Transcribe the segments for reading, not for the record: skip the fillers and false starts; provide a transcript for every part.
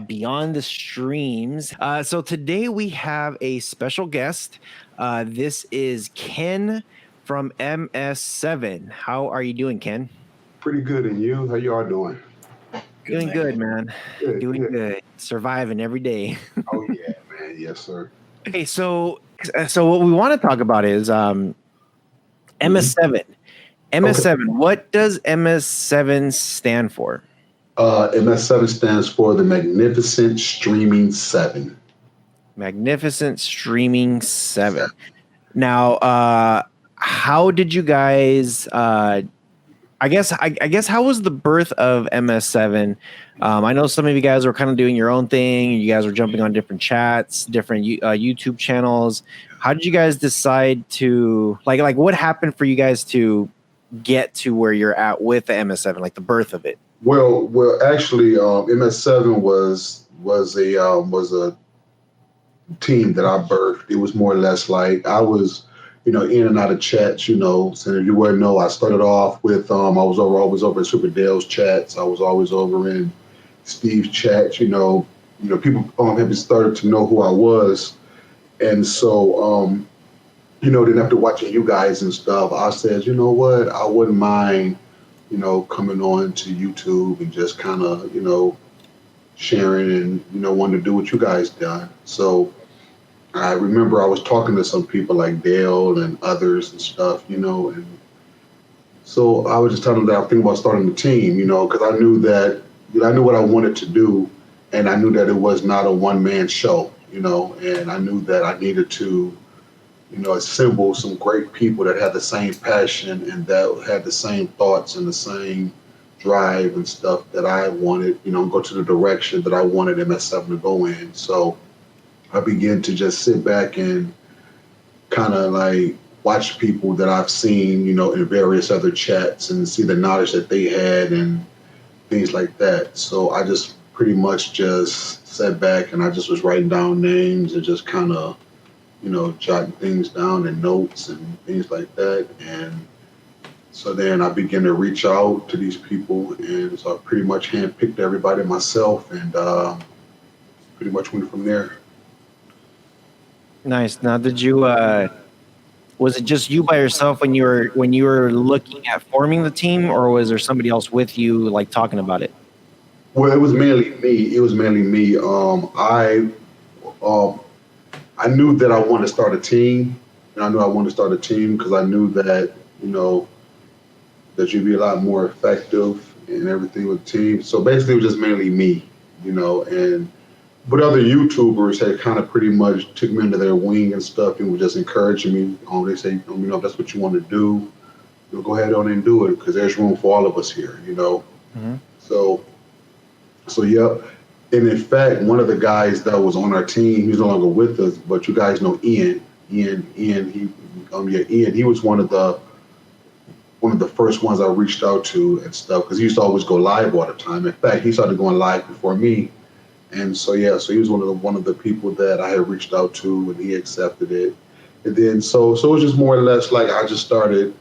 Beyond the Streams. So today we have a special guest. This is Ken from MS7. How are you doing, Ken? Pretty good, and you? How you all doing? Doing good, man. Good, Doing good. good. Surviving every day. Oh yeah, man. Yes, sir. Okay, so what we want to talk about is Mhm. MS7. Okay. MS7. What does MS7 stand for? MS7 stands for the Magnificent Streaming Seven. Magnificent Streaming 7. Seven. Now, how did you guys? I guess how was the birth of MS7? I know some of you guys were kind of doing your own thing. You guys were jumping on different chats, different YouTube channels. How did you guys decide to like? What happened for you guys to get to where you're at with the MS7? Like the birth of it. Well, actually, MS7 was a team that I birthed. It was more or less like I was, in and out of chats. So if you wouldn't know, I started off with I was always over in Super Dale's chats. I was always over in Steve's chats. People had started to know who I was, and so then after watching you guys and stuff, I said, you know what, I wouldn't mind, coming on to YouTube and just kind of, sharing and wanting to do what you guys done. So I remember I was talking to some people like Dale and others and stuff, and so I was just telling them that I'm thinking about starting the team, because I knew that I knew what I wanted to do, and I knew that it was not a one man show, and I knew that I needed to, assemble some great people that had the same passion and that had the same thoughts and the same drive and stuff that I wanted, go to the direction that I wanted MS7 to go in. So I began to just sit back and kind of like watch people that I've seen, in various other chats and see the knowledge that they had and things like that. So I just pretty much just sat back and I just was writing down names and just kind of, jotting things down in notes and things like that. And so then I began to reach out to these people. And so I pretty much handpicked everybody myself and pretty much went from there. Nice. Now, did you? Was it just you by yourself when you were looking at forming the team, or was there somebody else with you, like talking about it? Well, it was mainly me. It was mainly me. Um, I knew that I wanted to start a team, and I knew I wanted to start a team because I knew that that you'd be a lot more effective and everything with the team. So basically, it was just mainly me, and but other YouTubers had kind of pretty much took me under their wing and stuff and were just encouraging me. They say, if that's what you want to do, go ahead on and do it because there's room for all of us here. Mm-hmm. So, yep. And in fact, one of the guys that was on our team, he's no longer with us, but you guys know Ian. Ian, Ian. He was one of the first ones I reached out to and stuff because he used to always go live all the time. In fact, he started going live before me. And so so he was one of the people that I had reached out to, and he accepted it. And then so it was just more or less like I just started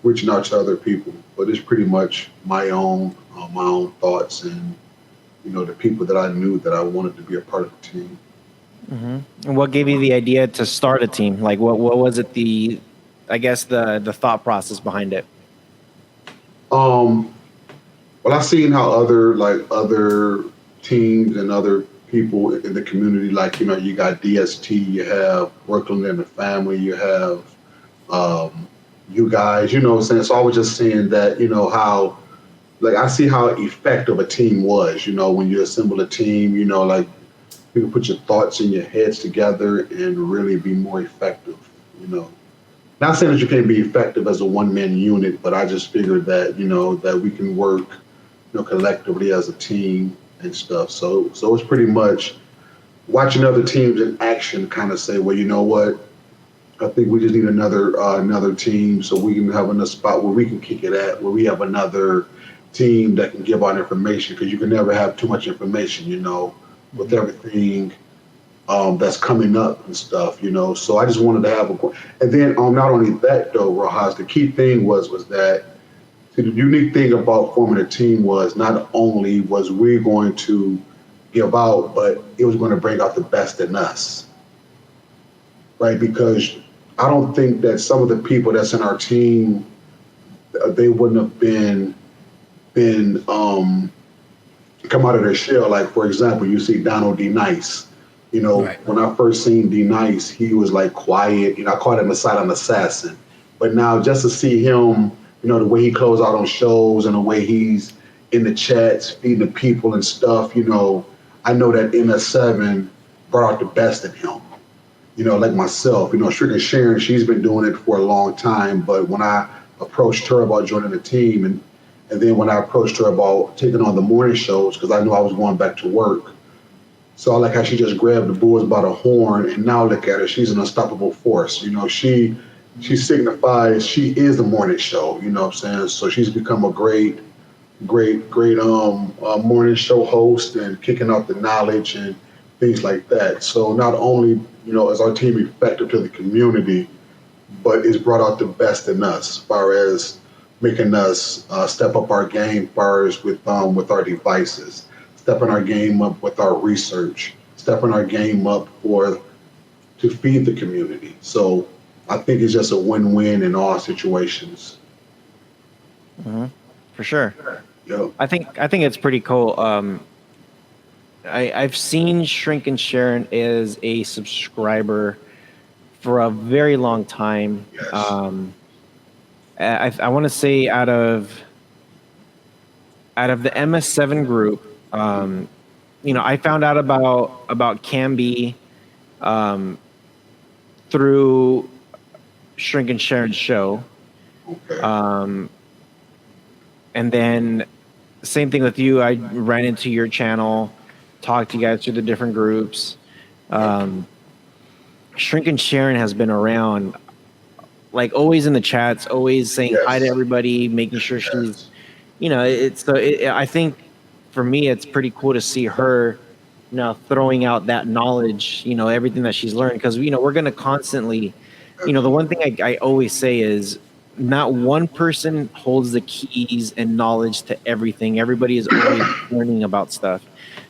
reaching out to other people, but it's pretty much my own thoughts and the people that I knew that I wanted to be a part of the team. Mm-hmm. And what gave you the idea to start a team? Like, what was it? I guess the thought process behind it. Well, I've seen how other teams and other people in the community, like you got DST, you have Brooklyn and the Family, you have you guys, what I'm saying. So I was just saying that how like I see how effective a team was, when you assemble a team, like you can put your thoughts and your heads together and really be more effective, Not saying that you can't be effective as a one-man unit, but I just figured that, that we can work, collectively as a team and stuff. So it's pretty much watching other teams in action kind of say, well, you know what? I think we just need another team so we can have a spot where we can kick it at, where we have another team that can give out information because you can never have too much information, with everything that's coming up and stuff, So I just wanted to have and then not only that though, Rohas, the key thing was that the unique thing about forming a team was not only was we going to give out, but it was going to bring out the best in us, right? Because I don't think that some of the people that's in our team, they wouldn't have been come out of their shell. Like, for example, you see Donald D. Nice. You know, Right. when I first seen D. Nice, he was like quiet. You know, I called him a silent assassin. But now just to see him, you know, the way he closed out on shows and the way he's in the chats, feeding the people and stuff, you I know that MS7 brought out the best in him. You know, like myself, Stricken Sharon, she's been doing it for a long time. But when I approached her about joining the team and then when I approached her about taking on the morning shows, because I knew I was going back to work. So I like how she just grabbed the bulls by the horn, and now look at her. She's an unstoppable force. She signifies she is the morning show, you know what I'm saying? So she's become a great morning show host and kicking out the knowledge and things like that. So not only, is our team effective to the community, but it's brought out the best in us as far as making us step up our game as far as with our devices, stepping our game up with our research, stepping our game up to feed the community. So I think it's just a win-win in all situations. Mm-hmm. For sure. Yep. I think it's pretty cool. I've seen Shrink and Sharon as a subscriber for a very long time. Yes. I want to say out of the MS7 group, I found out about Camby through Shrink and Sharon's show. Okay. And then same thing with you. I ran into your channel, talked to you guys through the different groups. Shrink and Sharon has been around, like always in the chats, always saying hi to everybody, making sure she's, I think for me, it's pretty cool to see her now throwing out that knowledge, everything that she's learned. Because, we're going to constantly, the one thing I always say is not one person holds the keys and knowledge to everything. Everybody is always learning about stuff.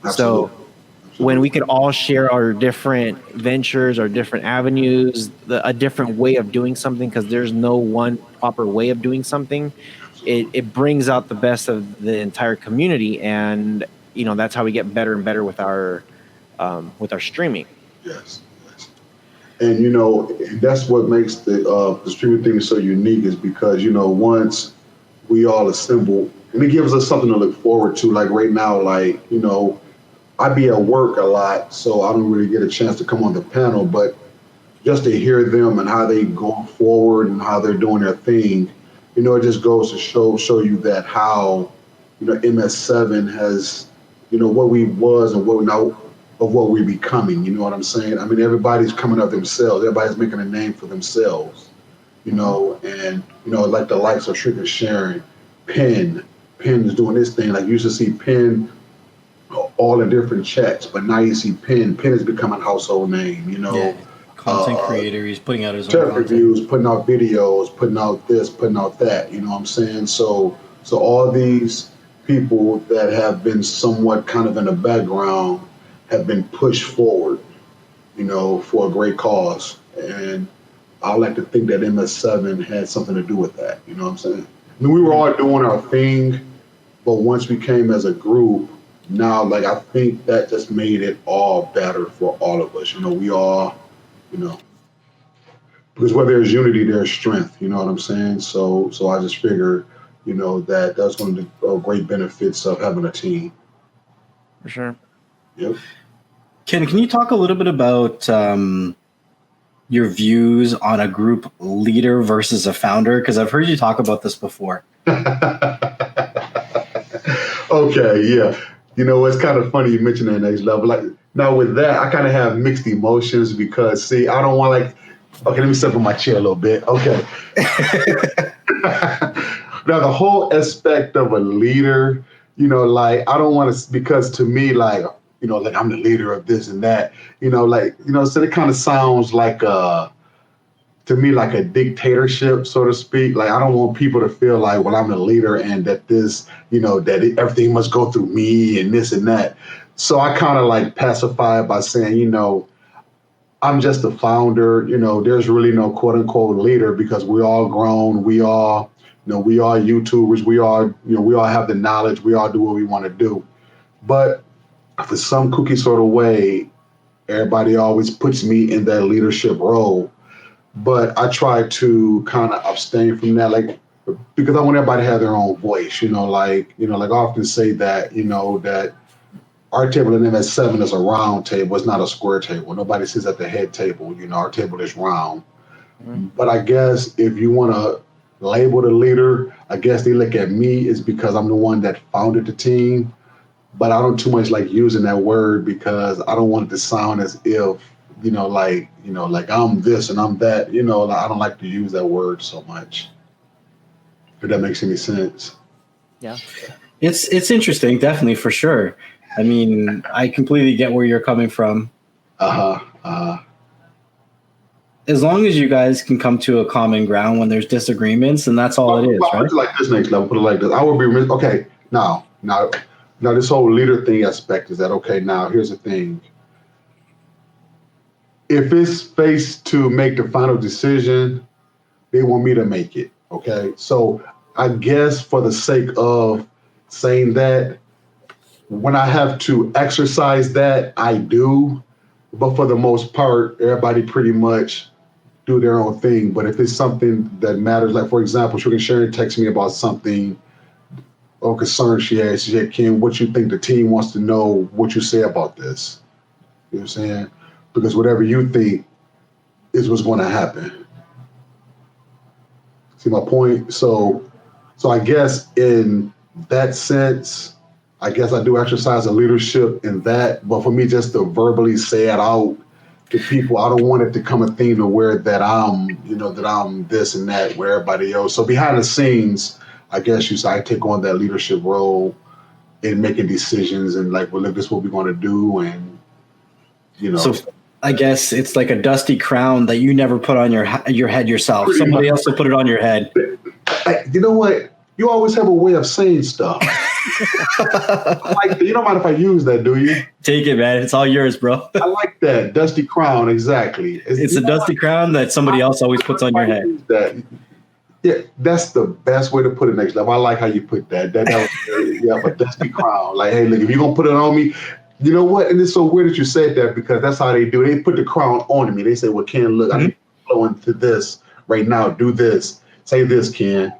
Absolutely. So when we could all share our different ventures, our different avenues, a different way of doing something, because there's no one proper way of doing something, it brings out the best of the entire community. And, that's how we get better and better with our streaming. Yes. And that's what makes the streaming thing so unique, is because once we all assemble, and it gives us something to look forward to. Like right now, I be at work a lot, so I don't really get a chance to come on the panel. But just to hear them and how they go forward and how they're doing their thing, it just goes to show you that how MS7 has what we was and what we now of what we're becoming. You know what I'm saying? I mean, everybody's coming up themselves. Everybody's making a name for themselves, and, like the likes of Shrink and Sharon, Penn is doing this thing. Like you used to see Penn all in different chats, but now you see Penn is becoming a household name, Content creator, he's putting out his own content content. reviews, putting out videos, putting out this, putting out that, you know what I'm saying? So all these people that have been somewhat kind of in the background have been pushed forward, for a great cause. And I like to think that MS7 had something to do with that, you know what I'm saying? I mean, we were all doing our thing, but once we came as a group, now, I think that just made it all better for all of us. We all, because where there's unity, there's strength. You know what I'm saying? So I just figure, that that's one of the great benefits of having a team. For sure. Yep. Ken, can you talk a little bit about your views on a group leader versus a founder? Because I've heard you talk about this before. Okay, yeah. It's kind of funny you mentioned that next level. Like now with that, I kind of have mixed emotions because see, I don't want okay, let me step on my chair a little bit. Okay. Now the whole aspect of a leader, I don't want to, because to me, I'm the leader of this and that, so it kind of sounds to me like a dictatorship, so to speak. Like I don't want people to feel like, well, I'm the leader and that this, that everything must go through me and this and that. So I kind of like pacify it by saying, I'm just the founder. There's really no quote unquote leader because we all grown. We all, we are YouTubers. We all, we all have the knowledge. We all do what we want to do. But for some kooky sort of way, everybody always puts me in that leadership role. But I try to kind of abstain from that, like, because I want everybody to have their own voice. Like I often say that, that our table in MS7 is a round table. It's not a square table. Nobody sits at the head table. Our table is round. Mm-hmm. But I guess if you want to label the leader, I guess they look at me is because I'm the one that founded the team. But I don't too much like using that word because I don't want it to sound as if, like I'm this and I'm that. I don't like to use that word so much. If that makes any sense. Yeah. It's interesting, definitely, for sure. I mean, I completely get where you're coming from. As long as you guys can come to a common ground when there's disagreements, and that's all it is, right? Put it like this, next level. Put it like this. I would be okay. Now, this whole leader thing aspect is that okay? Now, here's the thing. If it's faced to make the final decision, they want me to make it. Okay, so I guess for the sake of saying that, when I have to exercise that, I do. But for the most part, everybody pretty much do their own thing. But if it's something that matters, like for example, Sharon texts me about something or concern she has. She said, Ken, what you think the team wants to know what you say about this? You know what I'm saying? Because whatever you think is what's going to happen. See my point? So I guess in that sense, I guess I do exercise a leadership in that, but for me just to verbally say it out to people, I don't want it to come a theme to where that I'm this and that where everybody else. So behind the scenes, I guess I take on that leadership role in making decisions and like, well, look, this is what we're going to do. And, So I guess it's like a dusty crown that you never put on your head yourself. Somebody else will put it on your head. You know what? You always have a way of saying stuff. You don't mind if I use that, do you? Take it, man. It's all yours, bro. I like that. Dusty crown, exactly. It's a dusty crown that somebody else always puts on your head. Yeah, that's the best way to put it, next level. I like how you put that. That was a dusty crown. Like, hey, look, if you're going to put it on me, you know what? And it's so weird that you said that because that's how they do. They put the crown on me. They say, well, Ken, look, I need to flow into this right now. Do this. Say this, Ken.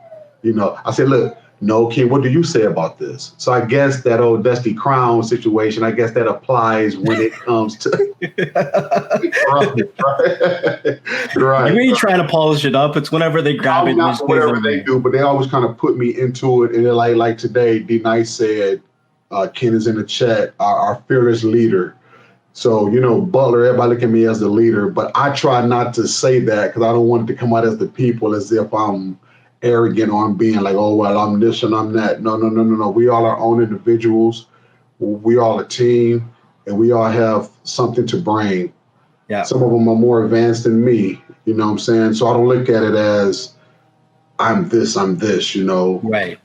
I said, look, no, Ken, what do you say about this? So I guess that old dusty crown situation, I guess that applies when it comes to right. You ain't trying to polish it up. It's whenever they grab it. Whatever they do, but they always kind of put me into it. And they're like today, D Nice said, Ken is in the chat, our fearless leader. So, Butler, everybody look at me as the leader, but I try not to say that because I don't want it to come out as the people as if I'm arrogant or I'm being like, oh, well, I'm this and I'm that. No. We all are own individuals. We all a team and we all have something to bring. Yeah. Some of them are more advanced than me, you know what I'm saying? So I don't look at it as I'm this. Right.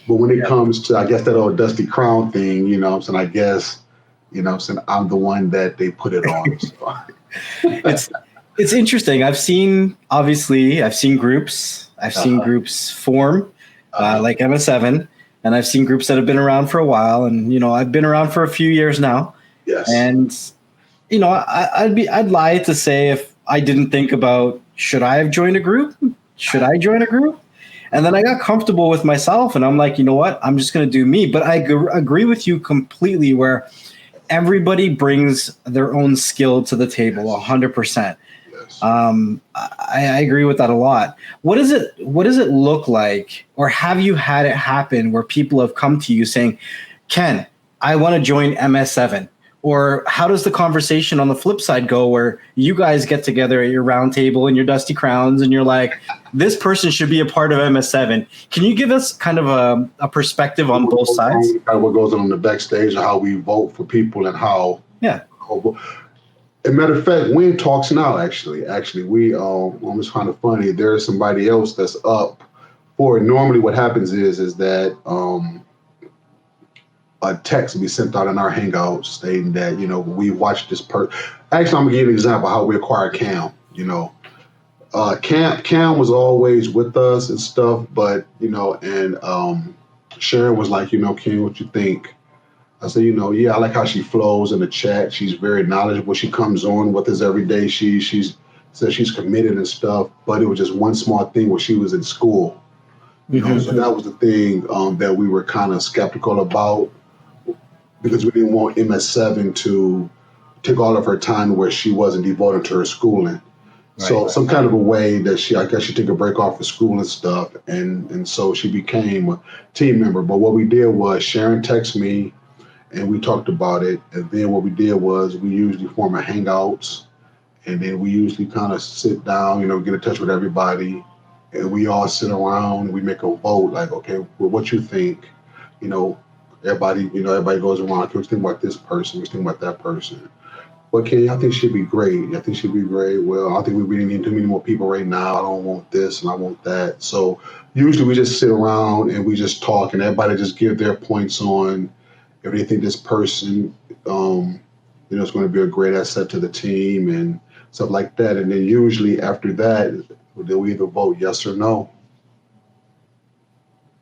But when it comes to, I guess, that old dusty crown thing, you know what I'm saying? I guess, I'm the one that they put it on. So. It's interesting. I've seen groups. I've seen groups form, like MS7, and I've seen groups that have been around for a while. And I've been around for a few years now. Yes. And I'd lie to say if I didn't think about should I have joined a group? Should I join a group? And then I got comfortable with myself, and I'm like, you know what? I'm just going to do me. But I agree with you completely. Where everybody brings their own skill to the table, 100%. I agree with that a lot. What does it look like, or have you had it happen where people have come to you saying, Ken, I want to join MS7? Or how does the conversation on the flip side go where you guys get together at your round table and your dusty crowns and you're like, this person should be a part of MS7? Can you give us kind of a perspective on both sides? Kind of what goes on in the backstage and how we vote for people and how. Yeah. As a matter of fact, we're in talks now, actually. We, it's kind of funny. There's somebody else that's up for it. Normally what happens is that a text will be sent out in our Hangouts stating that, we watched this person. Actually, I'm going to give you an example of how we acquired Cam, Cam was always with us and stuff, but, and Sharon was like, Ken, what you think? I said, yeah, I like how she flows in the chat. She's very knowledgeable. She comes on with us every day. She's says she's committed and stuff, but it was just one small thing where she was in school. So that was the thing that we were kind of skeptical about, because we didn't want MS7 to take all of her time where she wasn't devoted to her schooling. So some kind of a way that I guess she took a break off of school and stuff, and so she became a team member. But what we did was Sharon texted me, and we talked about it. And then what we did was we usually form a Hangouts, and then we usually kind of sit down, get in touch with everybody, and we all sit around. We make a vote, like, okay, well, what you think? Everybody goes around. Okay, what you think about this person? What you think about that person? Well, Kenny, I think she'd be great. I think she'd be great. Well, I think we really need too many more people right now. I don't want this and I want that. So usually we just sit around and we just talk, and everybody just give their points on if they think this person, is going to be a great asset to the team and stuff like that. And then usually after that, they'll either vote yes or no.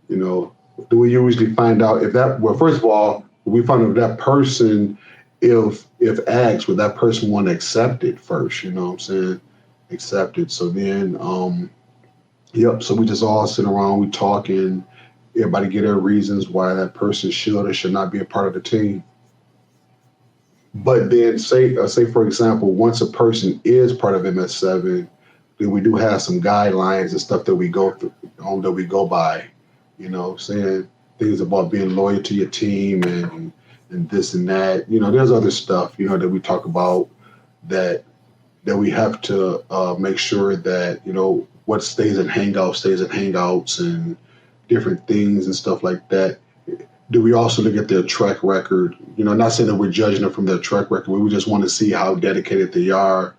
Do we usually find out if that? Well, first of all, we find out if that person. If asked, would that person want to accept it first? You know what I'm saying? Accept it. So then, so we just all sit around, we talk, and everybody get their reasons why that person should or should not be a part of the team. But then say for example, once a person is part of MS7, then we do have some guidelines and stuff that we go through, that we go by, saying things about being loyal to your team and this and that. There's other stuff, that we talk about that we have to make sure that, what stays in Hangouts and different things and stuff like that. Do we also look at their track record? Not saying that we're judging them from their track record. We just want to see how dedicated they are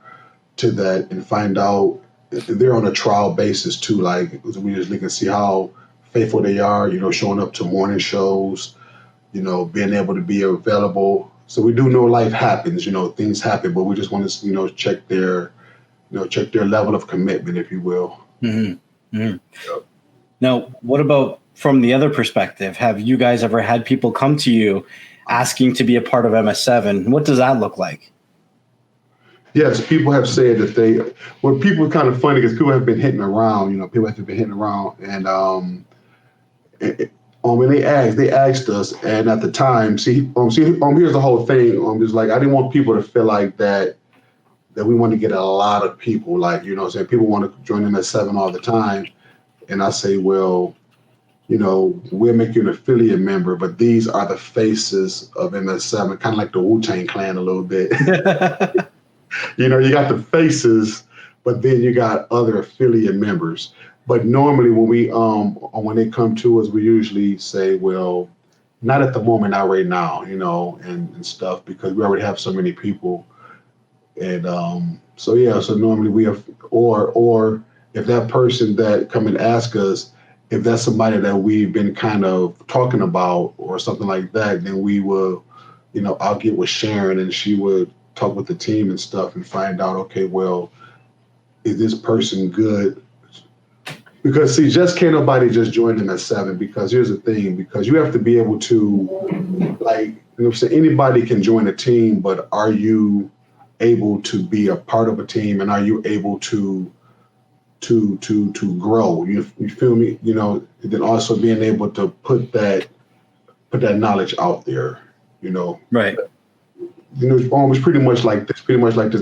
to that and find out if they're on a trial basis too. Like, we just look and see how faithful they are, showing up to morning shows, being able to be available. So we do know life happens, things happen, but we just want to, check their level of commitment, if you will. Mm-hmm. Mm-hmm. Yep. Now, what about from the other perspective? Have you guys ever had people come to you asking to be a part of MS7? What does that look like? Yes, people have said that people are kind of funny because people have been hitting around, and when they asked us, and at the time, here's the whole thing. It's like, I didn't want people to feel like that we want to get a lot of people, like, saying people want to join MS7 all the time. And I say, well, we'll make you an affiliate member, but these are the faces of MS7, kind of like the Wu-Tang Clan a little bit. You got the faces, but then you got other affiliate members. But normally when they come to us, we usually say, well, not at the moment, not right now, and stuff, because we already have so many people. And so normally we have, or if that person that come and ask us, if that's somebody that we've been kind of talking about or something like that, then we will, I'll get with Sharon and she would talk with the team and stuff and find out, okay, well, is this person good? Because just can't nobody just join them at 7, because here's the thing, because you have to be able to, like, anybody can join a team, but are you able to be a part of a team, and are you able to grow? You feel me? Then also being able to put that knowledge out there, Right. It's almost pretty much like this.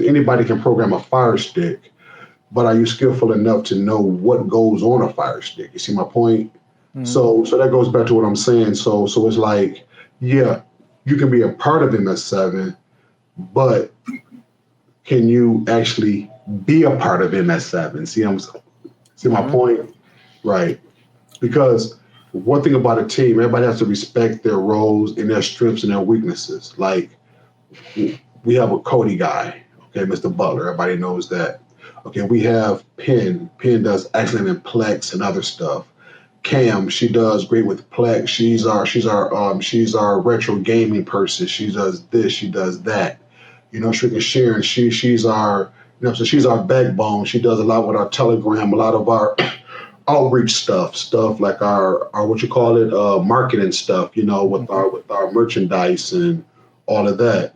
Anybody can program a Fire Stick, but are you skillful enough to know what goes on a Fire Stick? You see my point? Mm-hmm. So that goes back to what I'm saying. So it's like, yeah, you can be a part of MS7, but can you actually be a part of MS7? See my point? Right. Because one thing about a team, everybody has to respect their roles and their strengths and their weaknesses. Like, we have a Cody guy, okay, Mr. Butler, everybody knows that. Okay, we have Penn. Penn does excellent in Plex and other stuff. Cam, she does great with Plex. She's our retro gaming person. She does this, she does that. Freaking Sharon, she's our so she's our backbone. She does a lot with our Telegram, a lot of our outreach stuff like our what you call it, marketing stuff, with our merchandise and all of that.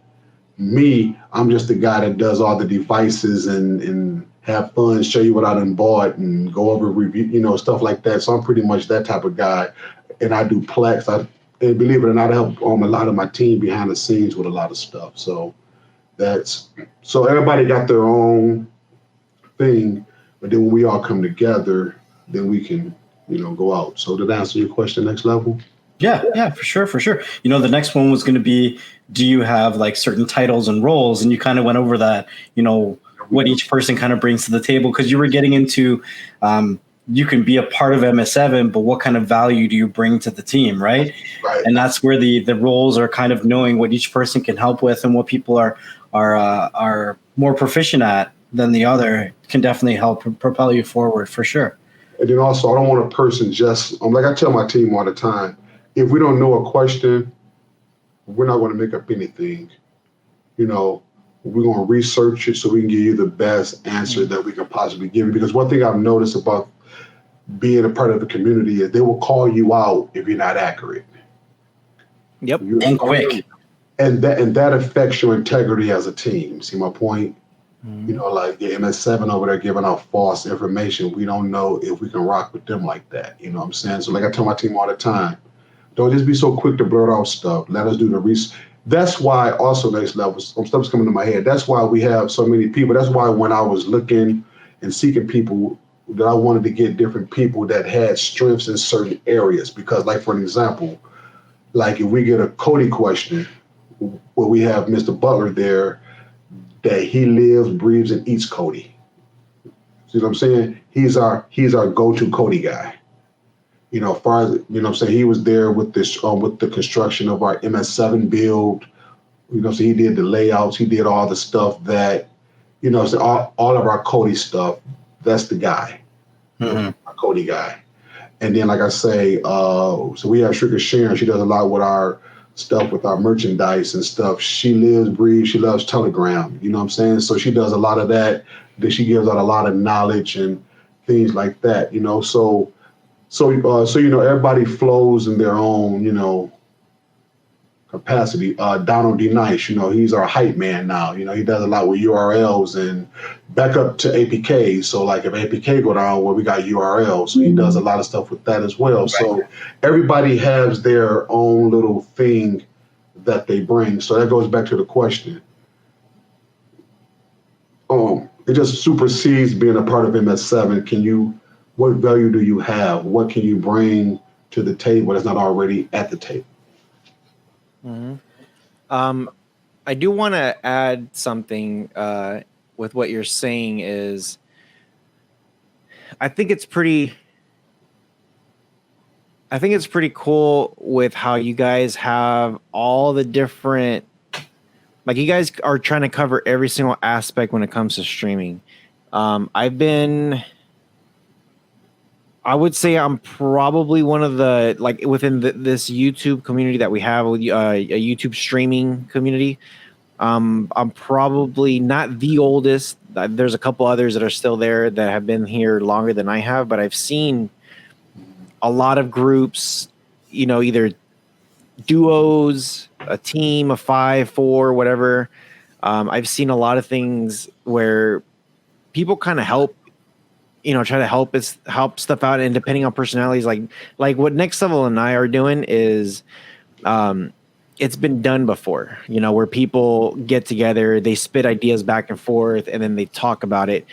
Me, I'm just the guy that does all the devices and have fun, show you what I done bought and go over review, stuff like that. So I'm pretty much that type of guy. And I do Plex. And believe it or not, I help a lot of my team behind the scenes with a lot of stuff. So everybody got their own thing, but then when we all come together, then we can, go out. So did I answer your question, next level? Yeah, for sure. The next one was going to be, do you have like certain titles and roles? And you kind of went over that, what each person kind of brings to the table, because you were getting into, you can be a part of MS7, but what kind of value do you bring to the team, right? Right. And that's where the roles are kind of knowing what each person can help with and what people are more proficient at than the other can definitely help propel you forward for sure. And then also, I don't want a person just, like I tell my team all the time, if we don't know a question, we're not going to make up anything. We're going to research it so we can give you the best answer that we can possibly give you. Because one thing I've noticed about being a part of the community is they will call you out if you're not accurate. Yep. And quick. And that affects your integrity as a team. See my point? Like the MS7 over there giving out false information. We don't know if we can rock with them like that. You know what I'm saying? So like I tell my team all the time, don't just be so quick to blurt out stuff. Let us do the research. That's why also next level, stuff's coming to my head. That's why we have so many people. That's why when I was looking and seeking people, that I wanted to get different people that had strengths in certain areas. Because like, for an example, like if we get a Cody question, where we have Mr. Butler there, that he lives, breathes, and eats Cody. See what I'm saying? He's our go-to Cody guy. As far as I'm saying, he was there with this with the construction of our MS7 build. So he did the layouts, he did all the stuff that, so all of our Cody stuff. That's the guy, our Cody guy. And then, like I say, so we have Shrika Sharon. She does a lot with our stuff with our merchandise and stuff. She lives, breathes, she loves Telegram. You know what I'm saying? So she does a lot of that. Then she gives out a lot of knowledge and things like that. So everybody flows in their own, capacity. Donald D. Nice, he's our hype man now. He does a lot with URLs and back up to APK. So like if APK go down, well, we got URLs. So he does a lot of stuff with that as well. Right. So everybody has their own little thing that they bring. So that goes back to the question. It just supersedes being a part of MS7. What value do you have? What can you bring to the table that's not already at the table? Mm-hmm. I do want to add something with what you're saying is I think it's pretty cool with how you guys have all the different, like you guys are trying to cover every single aspect when it comes to streaming. I would say I'm probably one of the, like within this YouTube community that we have, a YouTube streaming community. I'm probably not the oldest. There's a couple others that are still there that have been here longer than I have, but I've seen a lot of groups, either duos, a team of 5, 4, whatever. I've seen a lot of things where people kind of help, try to help stuff out, and depending on personalities, like what Next Level and I are doing is, it's been done before, where people get together, they spit ideas back and forth, and then they talk about it.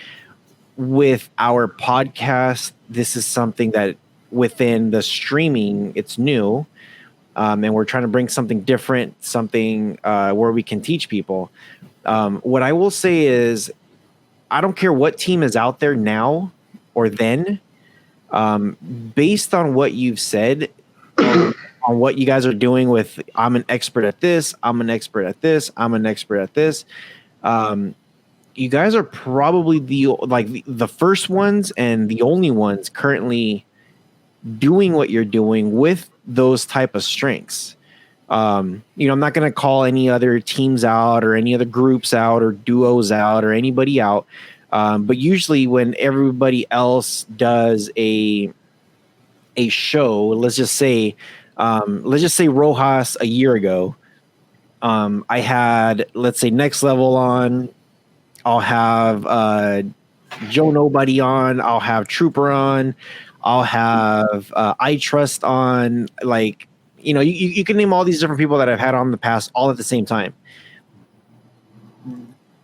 With our podcast, this is something that within the streaming, it's new, and we're trying to bring something different, something where we can teach people. What I will say is, I don't care what team is out there now or then, based on what you've said, on what you guys are doing with, I'm an expert at this, I'm an expert at this, I'm an expert at this. You guys are probably the first ones and the only ones currently doing what you're doing with those type of strengths. I'm not going to call any other teams out or any other groups out or duos out or anybody out. But usually when everybody else does a show, let's just say Rohas a year ago, I had, let's say, Next Level on. I'll have Joe Nobody on. I'll have Trooper on. I'll have I Trust on. Like, you can name all these different people that I've had on in the past all at the same time.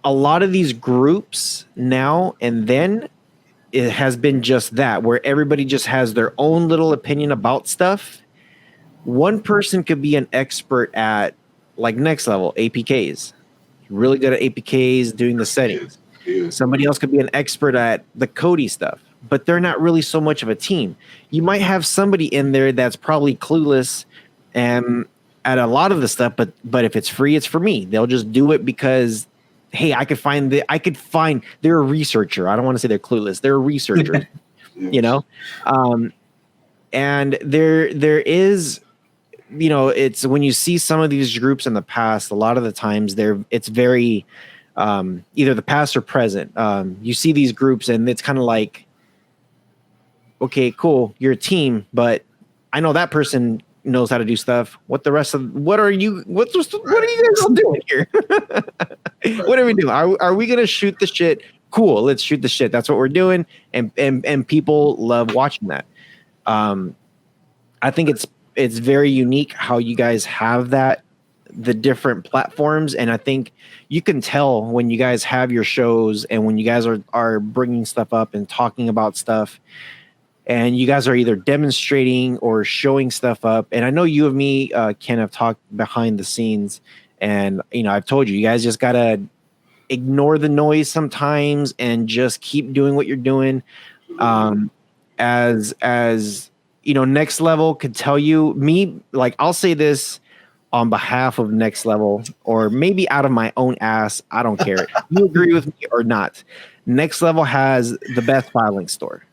A lot of these groups now and then, it has been just that, where everybody just has their own little opinion about stuff. One person could be an expert at, like, Next Level APKs, really good at APKs, doing the settings. Somebody else could be an expert at the Cody stuff, but they're not really so much of a team. You might have somebody in there that's probably clueless and at a lot of the stuff, but if it's free, it's for me. They'll just do it because, hey, they're a researcher. I don't want to say they're clueless. They're a researcher, and there is, it's when you see some of these groups in the past, a lot of the times it's very, either the past or present. You see these groups and it's kind of like, okay, cool, you're a team, but I know that person knows how to do stuff. What are you guys all doing here? What are we doing? Are we going to shoot the shit? Cool. Let's shoot the shit. That's what we're doing. And people love watching that. I think it's very unique how you guys have that, the different platforms. And I think you can tell when you guys have your shows and when you guys are bringing stuff up and talking about stuff, and you guys are either demonstrating or showing stuff up. And I know you and me, Ken, have talked behind the scenes, and I've told you guys just gotta ignore the noise sometimes and just keep doing what you're doing. As Next Level could tell you, me, like, I'll say this on behalf of Next Level, or maybe out of my own ass. I don't care. You agree with me or not? Next Level has the best filing store.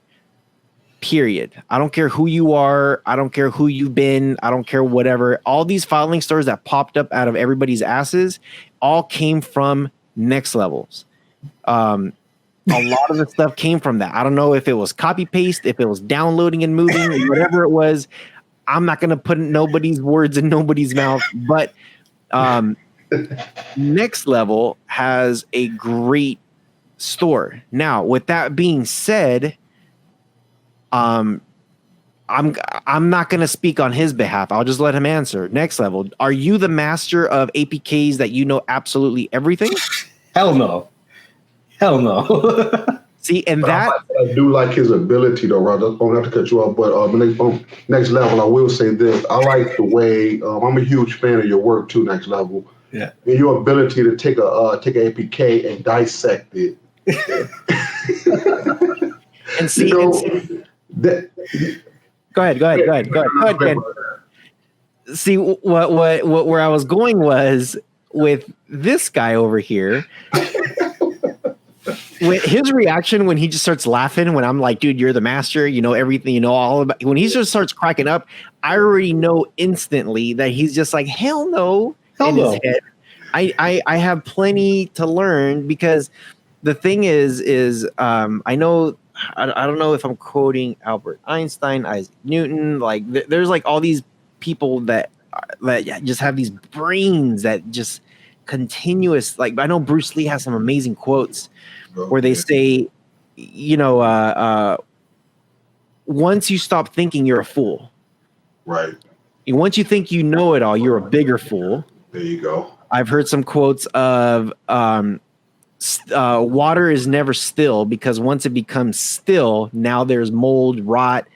Period. I don't care who you are. I don't care who you've been. I don't care whatever. All these filing stores that popped up out of everybody's asses all came from Next Levels. A lot of the stuff came from that. I don't know if it was copy paste, if it was downloading and moving, whatever it was. I'm not going to put nobody's words in nobody's mouth, but Next Level has a great store. Now, with that being said, I'm not going to speak on his behalf. I'll just let him answer. Next Level, are you the master of APKs that you know absolutely everything? Hell no. See, and I do like his ability, though, Rod. I don't have to cut you off, but Next Level, I will say this. I like the way, I'm a huge fan of your work, too, Next Level. Yeah. And your ability to take an APK and dissect it. And see, go ahead, Ken. See, where I was going was with this guy over here. With his reaction when he just starts laughing, when I'm like, dude, you're the master, you know everything, you know all about. When he just starts cracking up, I already know instantly that he's just like, hell no. His head. I have plenty to learn, because the thing is I know. I don't know if I'm quoting Albert Einstein, Isaac Newton. Like, there's like all these people that just have these brains that just continuous. Like, I know Bruce Lee has some amazing quotes where they say, once you stop thinking, you're a fool. Right. And once you think you know it all, you're a bigger fool. There you go. I've heard some quotes of water is never still, because once it becomes still, now there's mold, rot,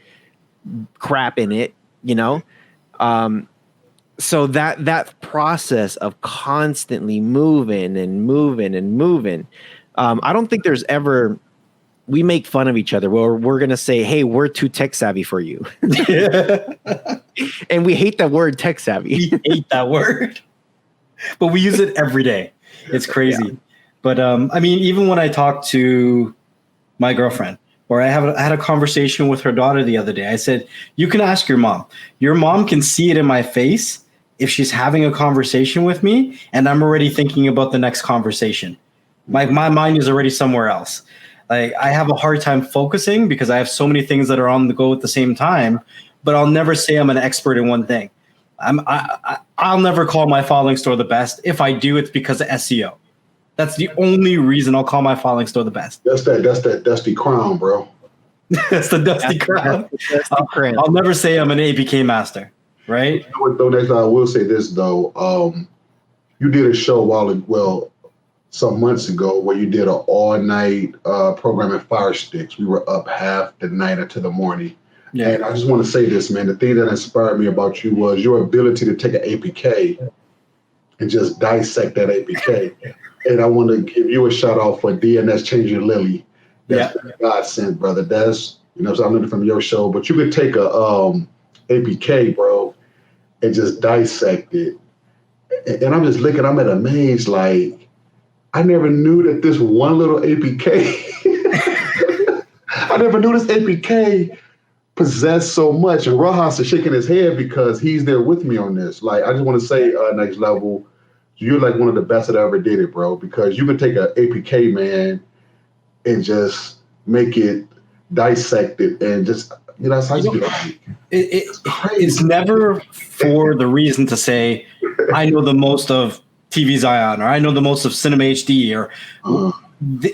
crap in it, so that process of constantly moving and moving. I don't think there's ever, we make fun of each other where we're going to say, hey, we're too tech savvy for you. And we hate that word, tech savvy. We hate that word, but we use it every day. It's crazy. Yeah. But I mean, even when I talk to my girlfriend, Or I had a conversation with her daughter the other day. I said, you can ask your mom. Your mom can see it in my face if she's having a conversation with me and I'm already thinking about the next conversation. My mind is already somewhere else. Like, I have a hard time focusing because I have so many things that are on the go at the same time, but I'll never say I'm an expert in one thing. I'll never call my filing store the best. If I do, it's because of SEO. That's the only reason I'll call my filing store the best. That's that dusty crown, bro. That's the dusty crown. I'll never say I'm an APK master, right? You know what, though, next I will say this though. You did a show some months ago where you did an all-night program at Fire Sticks. We were up half the night into the morning. Yeah. And I just want to say this, man. The thing that inspired me about you was your ability to take an APK and just dissect that APK. And I want to give you a shout out for DNS Changing Lily. That's God sent, brother. That's, so I learned it from your show. But you could take a APK, bro, and just dissect it. And I'm just looking, I'm at amazed, like, I never knew that this one little APK, I never knew this APK possessed so much. And Rohas is shaking his head because he's there with me on this. Like, I just want to say, Next Level, you're like one of the best that ever did it, bro, because you can take an APK, man, and just make it, dissect it, and just, that's how you do it. It's never for the reason to say, I know the most of TV Zion, or I know the most of Cinema HD, or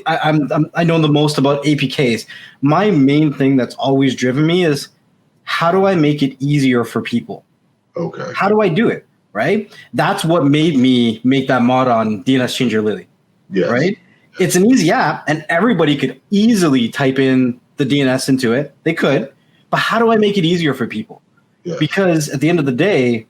I know the most about APKs. My main thing that's always driven me is, how do I make it easier for people? Okay. How do I do it? Right? That's what made me make that mod on DNS Changer Lily. Yes. Right? It's an easy app, and everybody could easily type in the DNS into it. They could. But how do I make it easier for people? Yes. Because at the end of the day,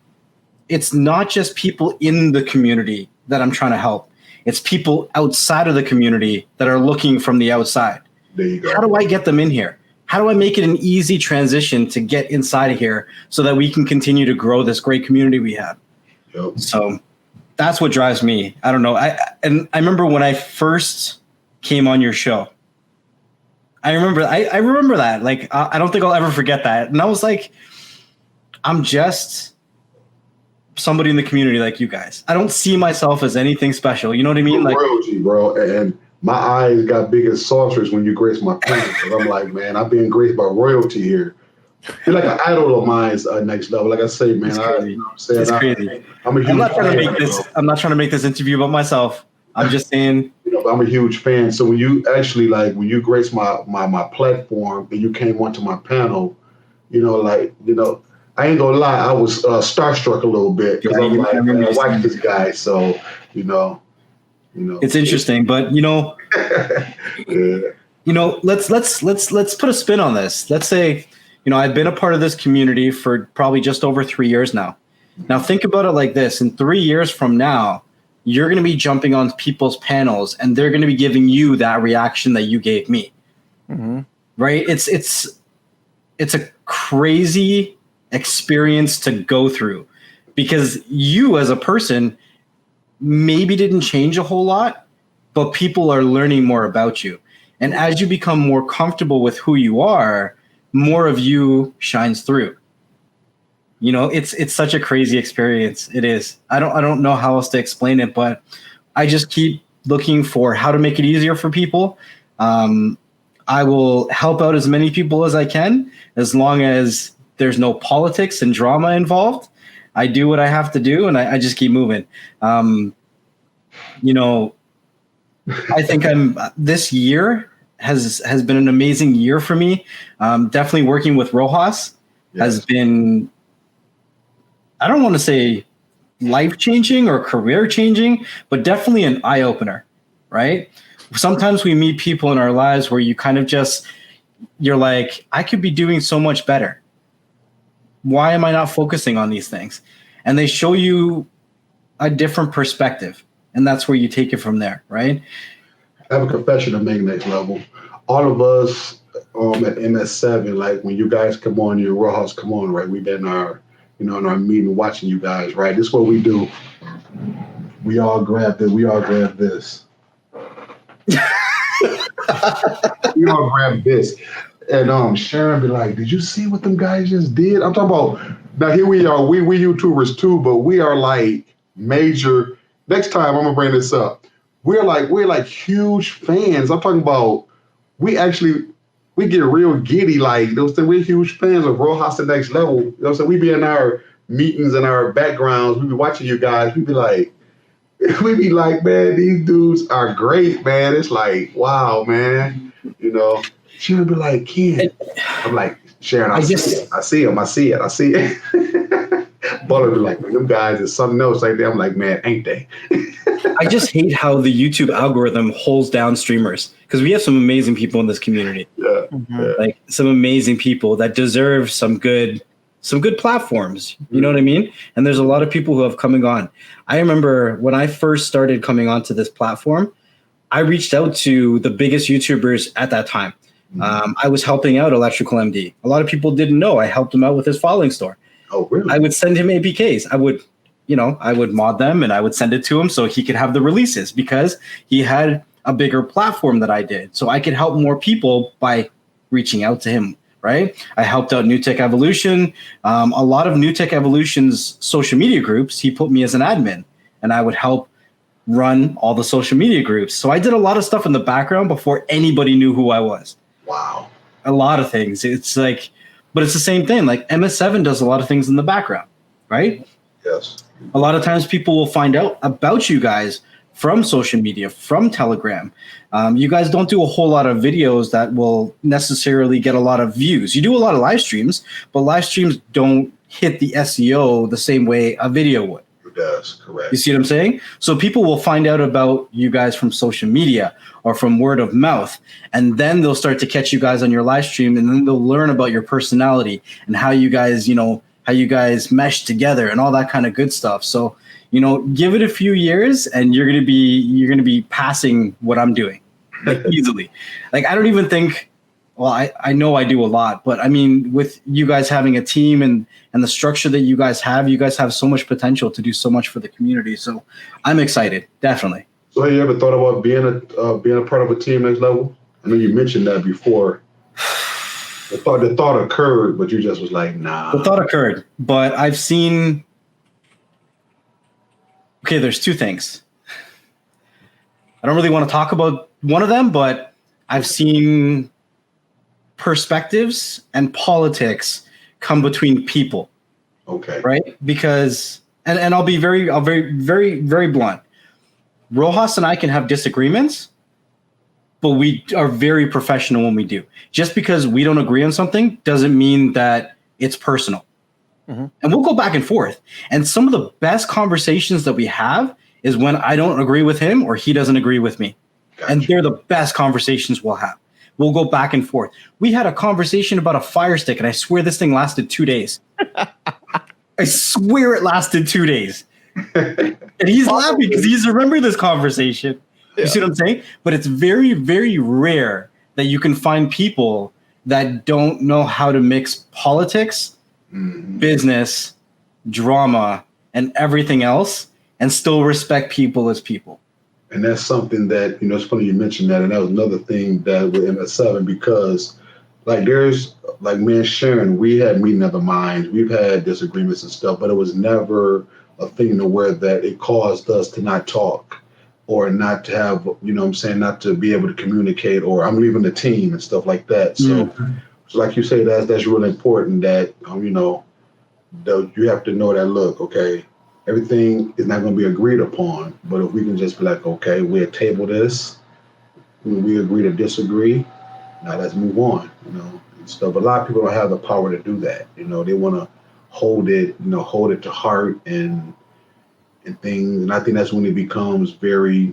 it's not just people in the community that I'm trying to help. It's people outside of the community that are looking from the outside. There you go. How do I get them in here? How do I make it an easy transition to get inside of here so that we can continue to grow this great community we have? Yep. So that's what drives me. I don't know. I remember when I first came on your show. I remember that. Like, I don't think I'll ever forget that. And I was like, I'm just somebody in the community like you guys. I don't see myself as anything special. You know what I mean? Like, royalty, bro. And my eyes got big as saucers when you grace my planet. I'm like, man, I'm being graced by royalty here. You're like an idol of mine's, Next Level. Like I say, man, it's crazy. You know what I'm saying? It's crazy. I'm not trying to make this interview about myself. I'm just saying. I'm a huge fan. So when you actually when you graced my platform and you came onto my panel, I ain't gonna lie, I was starstruck a little bit because I'm like, man, I watch this guy. So it's interesting, but yeah. Let's put a spin on this. Let's say, I've been a part of this community for probably just over 3 years now. Now think about it like this: in 3 years from now, you're going to be jumping on people's panels, and they're going to be giving you that reaction that you gave me. Mm-hmm. Right? It's a crazy experience to go through, because you as a person maybe didn't change a whole lot, but people are learning more about you. And as you become more comfortable with who you are, more of you shines through. It's such a crazy experience. It is. I don't know how else to explain it, but I just keep looking for how to make it easier for people. I will help out as many people as I can, as long as there's no politics and drama involved. I do what I have to do, and I just keep moving. I think this year has been an amazing year for me. Definitely working with Rohas has been, I don't want to say life-changing or career-changing, but definitely an eye-opener, right? Sometimes we meet people in our lives where you kind of you're like, I could be doing so much better. Why am I not focusing on these things? And they show you a different perspective, and that's where you take it from there, right? I have a confession to make, Next Level. All of us at MS7, like when you guys come on, your Rohas come on, right? We've been in our meeting watching you guys, right? This is what we do. We all grab this. We all grab this. And Sharon be like, did you see what them guys just did? I'm talking about, now here we are, we YouTubers too, but we are like major, next time I'm gonna bring this up. We're like huge fans. I'm talking about, we get real giddy, like those things. We're huge fans of Rohas the Next Level. You know what I'm saying? We be in our meetings and our backgrounds, we be watching you guys, we be like, man, these dudes are great, man. It's like, wow, man. You know, she would be like, Ken. I'm like, Sharon, I see him. Buller be like, them guys is something else like that. I'm like, man, ain't they? I just hate how the YouTube algorithm holds down streamers, because we have some amazing people in this community. Yeah. Like some amazing people that deserve some good platforms. You know what I mean? And there's a lot of people who have coming on. I remember when I first started coming onto this platform, I reached out to the biggest YouTubers at that time. I was helping out Electrical MD. A lot of people didn't know I helped him out with his filing store. Oh, really? I would send him APKs. I would mod them and I would send it to him so he could have the releases, because he had a bigger platform that I did. So I could help more people by reaching out to him, right? I helped out New Tech Evolution. A lot of New Tech Evolution's social media groups, he put me as an admin, and I would help run all the social media groups. So I did a lot of stuff in the background before anybody knew who I was. Wow. A lot of things. It's like, but it's the same thing. Like MS7 does a lot of things in the background, right? Yes. A lot of times people will find out about you guys from social media, from Telegram. You guys don't do a whole lot of videos that will necessarily get a lot of views. You do a lot of live streams, but live streams don't hit the SEO the same way a video would. It does, correct. You see what I'm saying? So people will find out about you guys from social media or from word of mouth, and then they'll start to catch you guys on your live stream, and then they'll learn about your personality and how you guys, how you guys mesh together and all that kind of good stuff. So, give it a few years and you're going to be passing what I'm doing, like, easily. Like, I don't even think, well, I know I do a lot, but I mean, with you guys having a team and the structure that you guys have so much potential to do so much for the community. So I'm excited, definitely. So have you ever thought about being a part of a team next level? I know you mentioned that before. The thought occurred, but you just was like, nah. The thought occurred, but I've seen. Okay, there's two things. I don't really want to talk about one of them, but I've seen perspectives and politics come between people. Okay. Right? Because, and I'll be very, very blunt. Rohas and I can have disagreements, but we are very professional when we do. Just because we don't agree on something doesn't mean that it's personal. And we'll go back and forth. And some of the best conversations that we have is when I don't agree with him or he doesn't agree with me. Gotcha. And they're the best conversations we'll have. We'll go back and forth. We had a conversation about a Fire Stick, and I swear this thing lasted 2 days. I swear it lasted 2 days. And he's laughing because he's remembered this conversation. Yeah. You see what I'm saying? But it's very, very rare that you can find people that don't know how to mix politics, business, drama, and everything else, and still respect people as people. And that's something that, it's funny you mentioned that. And that was another thing that with MS7, because there's me and Sharon, we had meeting of the minds. We've had disagreements and stuff, but it was never a thing to where that it caused us to not talk or not to have, not to be able to communicate, or I'm leaving the team and stuff like that. So, so like you say, that's really important that, you have to know that, look, okay, everything is not going to be agreed upon, but if we can just be like, okay, we'll table this, we agree to disagree, now let's move on, and stuff. But a lot of people don't have the power to do that. They want to hold it to heart and things. And I think that's when it becomes very,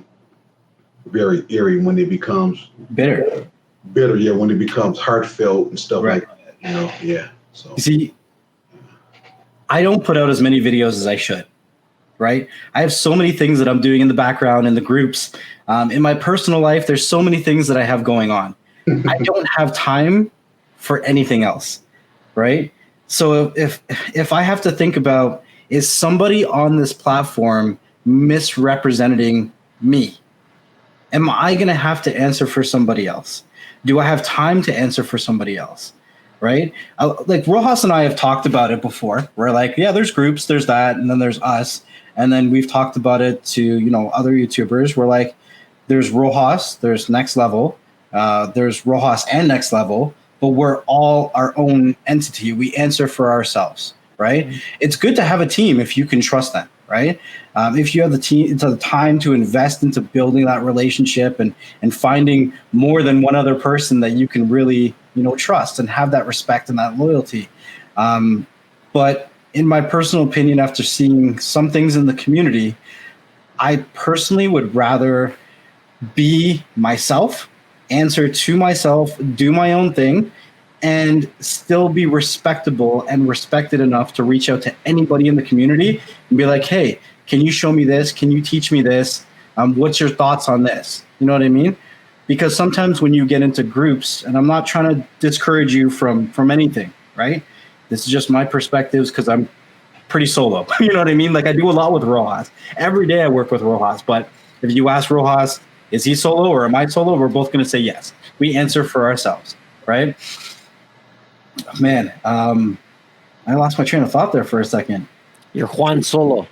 very eerie, when it becomes bitter. Yeah, when it becomes heartfelt and stuff like that. Yeah. So you see, I don't put out as many videos as I should. Right? I have so many things that I'm doing in the background in the groups. In my personal life, there's so many things that I have going on. I don't have time for anything else. Right? So if I have to think about, is somebody on this platform misrepresenting me? am I going to have to answer for somebody else? Do I have time to answer for somebody else? Right? Like Rohas and I have talked about it before. We're like, yeah, there's groups, there's that, and then there's us. And then we've talked about it to, you know, other YouTubers. We're like, there's Rohas, there's Next Level, there's Rohas and Next Level, but we're all our own entity. We answer for ourselves, right? Mm-hmm. It's good to have a team if you can trust them, right? If you have the time to invest into building that relationship and finding more than one other person that you can really, you know, trust and have that respect and that loyalty. But in my personal opinion, after seeing some things in the community, I personally would rather be myself, answer to myself, do my own thing, and still be respectable and respected enough to reach out to anybody in the community and be like, hey, can you show me this? Can you teach me this? What's your thoughts on this? You know what I mean? Because sometimes when you get into groups, and I'm not trying to discourage you from anything, right? This is just my perspectives because I'm pretty solo. You know what I mean? Like I do a lot with Rohas. Every day I work with Rohas, but if you ask Rohas, is he solo or am I solo? We're both going to say yes. We answer for ourselves, right? Man, I lost my train of thought there for a second. You're Juan Solo.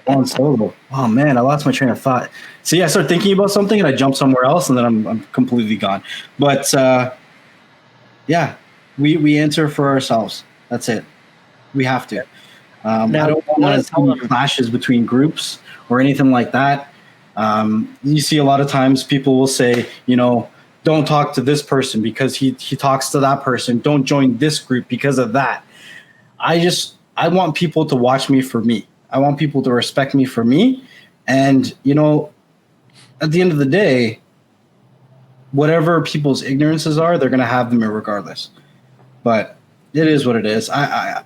Juan Solo. Oh man, I lost my train of thought. So yeah, I start thinking about something and I jump somewhere else and then I'm completely gone. But yeah, we answer for ourselves. That's it. We have to. Now, I don't want to see clashes between groups or anything like that. You see a lot of times people will say, you know, don't talk to this person because he talks to that person. Don't join this group because of that. I want people to watch me for me. I want people to respect me for me. And, you know, at the end of the day, whatever people's ignorances are, they're going to have them regardless. But it is what it is. I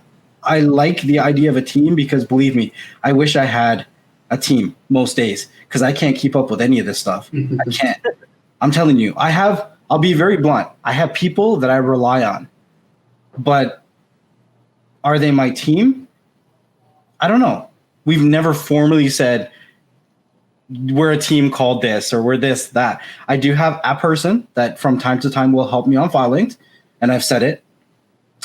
like the idea of a team because, believe me, I wish I had a team most days because I can't keep up with any of this stuff. I can't. I'm telling you, I'll be very blunt. I have people that I rely on, but are they my team? I don't know. We've never formally said we're a team called this or we're this, that. I do have a person that from time to time will help me on FileLinked, and I've said it.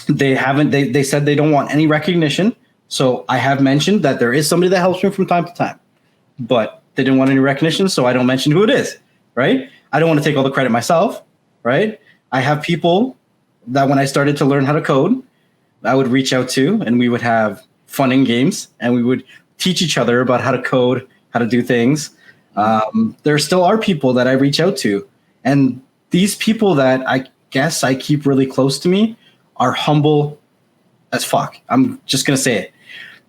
They said they don't want any recognition. So I have mentioned that there is somebody that helps me from time to time, but they didn't want any recognition. So I don't mention who it is, right? I don't want to take all the credit myself, right? I have people that when I started to learn how to code, I would reach out to, and we would have fun and games, and we would teach each other about how to code, how to do things. There still are people that I reach out to, and these people that I guess I keep really close to me are humble as fuck. I'm just going to say it.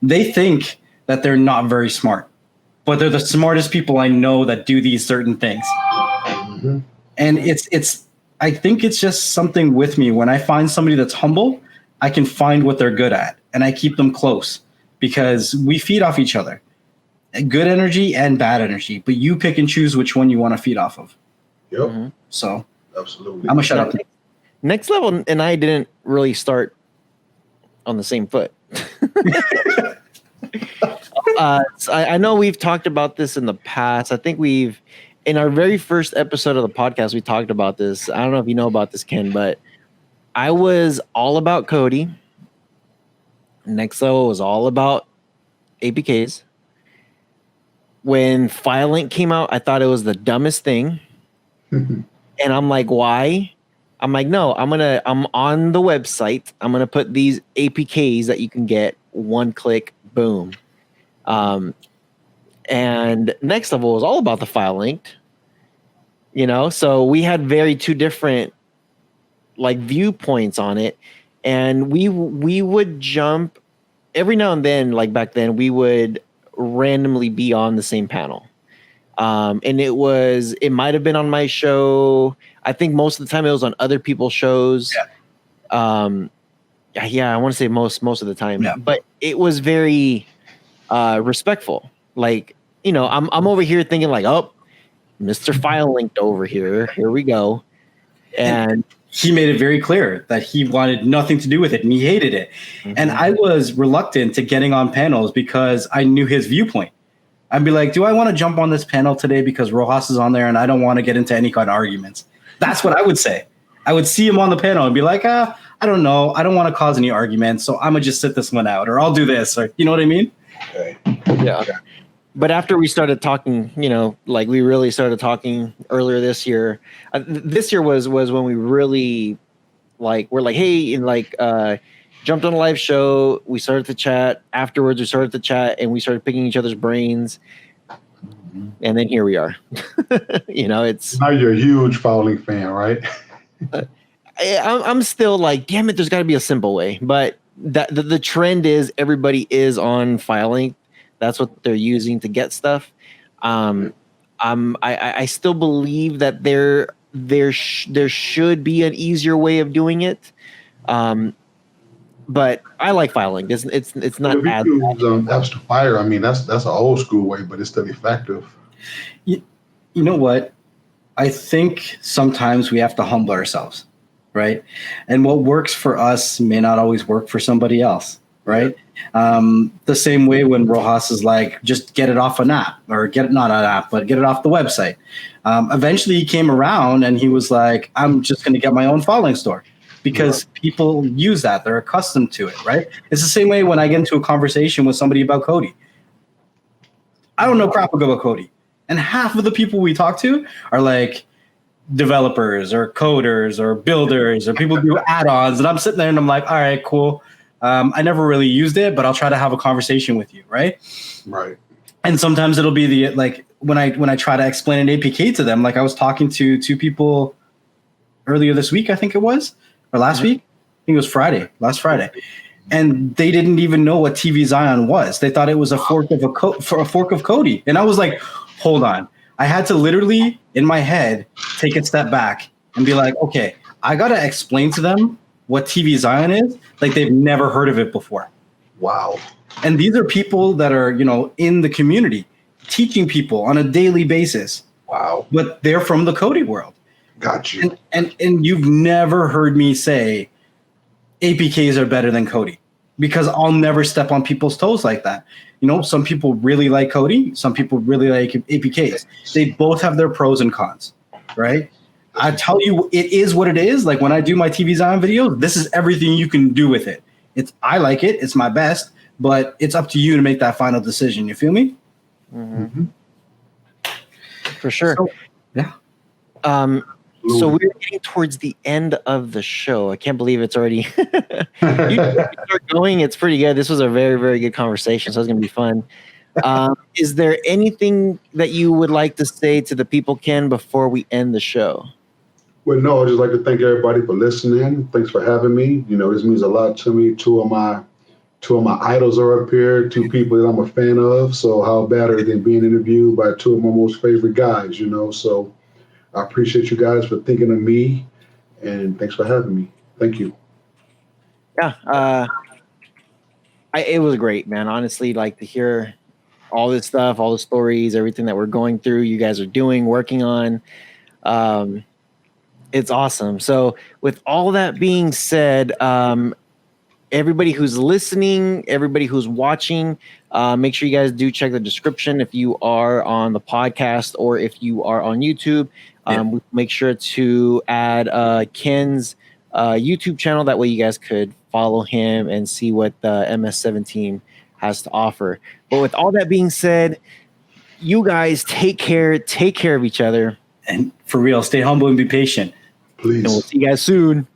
They think that they're not very smart, but they're the smartest people I know that do these certain things. Mm-hmm. And I think it's just something with me. When I find somebody that's humble, I can find what they're good at, and I keep them close because we feed off each other. Good energy and bad energy, but you pick and choose which one you want to feed off of. Yep. Mm-hmm. So absolutely. I'm going to shut up. Next Level and I didn't really start on the same foot. I know we've talked about this in the past. I think in our very first episode of the podcast, we talked about this. I don't know if you know about this, Ken, but I was all about Cody. Next Level was all about APKs. When FileLink came out, I thought it was the dumbest thing. And I'm like, why? I'm like, no, I'm on the website. I'm going to put these APKs that you can get, one click, boom. And Next Level was all about the FileLinked, you know? So we had two different like viewpoints on it. And we would jump every now and then, like back then, we would randomly be on the same panel. And it might have been on my show. I think most of the time it was on other people's shows. Yeah, I want to say most of the time. Yeah. But it was very respectful. Like, you know, I'm over here thinking like, oh, Mr. FileLinked over here. Here we go. And he made it very clear that he wanted nothing to do with it and he hated it. Mm-hmm. And I was reluctant to getting on panels because I knew his viewpoint. I'd be like, do I want to jump on this panel today because Rohas is on there and I don't want to get into any kind of arguments? That's what I would say. I would see him on the panel and be like, I don't know. I don't want to cause any arguments, so I'm going to just sit this one out, or I'll do this, or you know what I mean? Okay. Yeah. But after we started talking, like we really started talking earlier this year. This year was when we really we're like, hey, and jumped on a live show. We started to chat. Afterwards, we started to chat and we started picking each other's brains. And then here we are. It's Now you're a huge Fowling fan, right? I'm still like, damn it, there's got to be a simple way. But the trend is everybody is on filing. That's what they're using to get stuff. I still believe that there should be an easier way of doing it. But I like filing. It's not as apps to fire. I mean, that's an old school way, but it's still effective. You know what? I think sometimes we have to humble ourselves, right? And what works for us may not always work for somebody else, right? The same way when Rohas is like, just get it off an app, or not an app, but get it off the website. Eventually he came around and he was like, I'm just going to get my own filing store. Because people use that. They're accustomed to it, right? It's the same way when I get into a conversation with somebody about Kodi. I don't know crap about Kodi. And half of the people we talk to are like developers or coders or builders or people who do add-ons. And I'm sitting there and I'm like, all right, cool. I never really used it, but I'll try to have a conversation with you, right? Right. And sometimes it'll be when I try to explain an APK to them, like I was talking to two people earlier this week, I think it was. Or last week? I think it was last Friday. And they didn't even know what TV Zion was. They thought it was a fork of Kodi. And I was like, hold on. I had to literally, in my head, take a step back and be like, okay, I got to explain to them what TV Zion is. Like they've never heard of it before. Wow. And these are people that are, in the community, teaching people on a daily basis. Wow. But they're from the Kodi world. Got you. And you've never heard me say APKs are better than Kodi, because I'll never step on people's toes like that. Some people really like Kodi. Some people really like APKs. They both have their pros and cons, right? I tell you, it is what it is. Like when I do my TV Zion videos, this is everything you can do with it. I like it. It's my best, but it's up to you to make that final decision. You feel me? Mm-hmm. For sure. So, yeah. So we're getting towards the end of the show. I can't believe it's already you start going. It's pretty good. This was a very, very good conversation, so it's going to be fun. Is there anything that you would like to say to the people, Ken, before we end the show? Well, no, I'd just like to thank everybody for listening. Thanks for having me. This means a lot to me. Two of my idols are up here, two people that I'm a fan of. So how better than being interviewed by two of my most favorite guys, So I appreciate you guys for thinking of me, and thanks for having me. Thank you. Yeah, it was great, man. Honestly, like to hear all this stuff, all the stories, everything that we're going through, you guys are doing, working on. It's awesome. So with all that being said, everybody who's listening, everybody who's watching, make sure you guys do check the description if you are on the podcast or if you are on YouTube. Make sure to add Ken's YouTube channel. That way you guys could follow him and see what the MS7 team has to offer. But with all that being said, you guys take care of each other. And for real, stay humble and be patient. Please. And we'll see you guys soon.